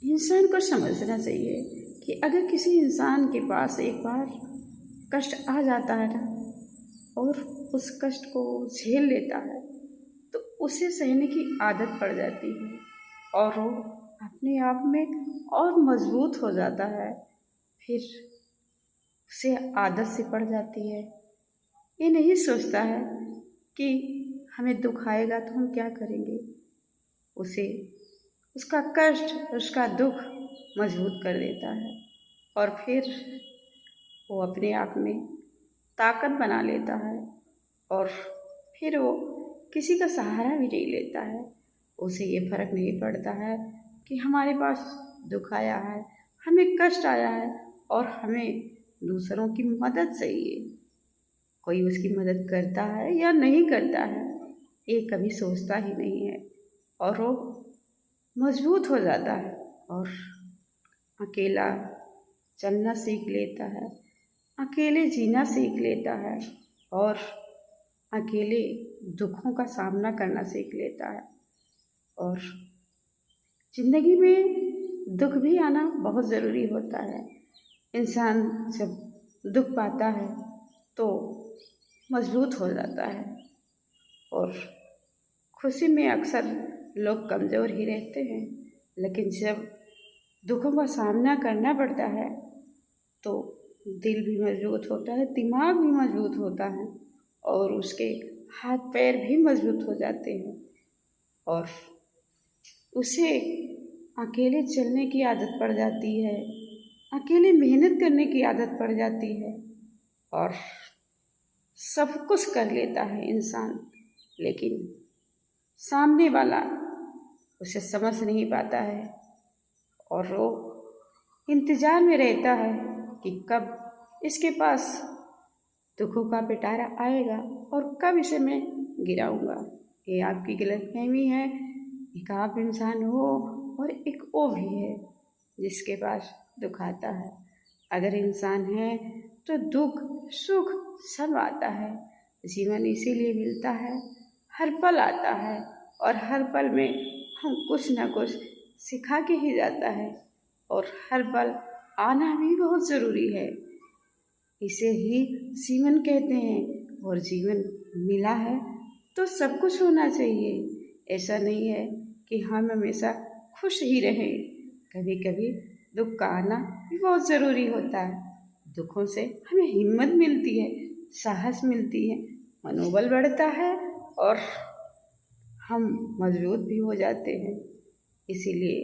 इंसान को समझना चाहिए कि अगर किसी इंसान के पास एक बार कष्ट आ जाता है ना, और उस कष्ट को झेल लेता है, तो उसे सहने की आदत पड़ जाती है और वो अपने आप में और मजबूत हो जाता है। फिर उसे आदत से पड़ जाती है। ये नहीं सोचता है कि हमें दुख आएगा तो हम क्या करेंगे। उसे उसका कष्ट, उसका दुख मजबूत कर देता है और फिर वो अपने आप में ताकत बना लेता है और फिर वो किसी का सहारा भी नहीं लेता है। उसे ये फर्क नहीं पड़ता है कि हमारे पास दुख आया है, हमें कष्ट आया है और हमें दूसरों की मदद चाहिए। कोई उसकी मदद करता है या नहीं करता है, ये कभी सोचता ही नहीं है और वो मजबूत हो जाता है और अकेला चलना सीख लेता है, अकेले जीना सीख लेता है और अकेले दुखों का सामना करना सीख लेता है। और ज़िंदगी में दुख भी आना बहुत ज़रूरी होता है। इंसान जब दुख पाता है तो मजबूत हो जाता है और खुशी में अक्सर लोग कमज़ोर ही रहते हैं, लेकिन जब दुखों का सामना करना पड़ता है तो दिल भी मजबूत होता है, दिमाग भी मजबूत होता है और उसके हाथ पैर भी मजबूत हो जाते हैं और उसे अकेले चलने की आदत पड़ जाती है, अकेले मेहनत करने की आदत पड़ जाती है और सब कुछ कर लेता है इंसान, लेकिन सामने वाला उसे समझ नहीं पाता है और वो इंतज़ार में रहता है कि कब इसके पास दुखों का पिटारा आएगा और कब इसे मैं गिराऊंगा। ये आपकी गलतफहमी है। एक आप इंसान हो और एक वो भी है जिसके पास दुख आता है। अगर इंसान है तो दुख सुख सब आता है। जीवन इसीलिए मिलता है, हर पल आता है और हर पल में हम कुछ ना कुछ सिखा के ही जाता है और हर पल आना भी बहुत ज़रूरी है। इसे ही जीवन कहते हैं और जीवन मिला है तो सब कुछ होना चाहिए। ऐसा नहीं है कि हम हमेशा खुश ही रहें। कभी कभी दुख का आना भी बहुत ज़रूरी होता है। दुखों से हमें हिम्मत मिलती है, साहस मिलती है, मनोबल बढ़ता है और हम मजबूत भी हो जाते हैं। इसीलिए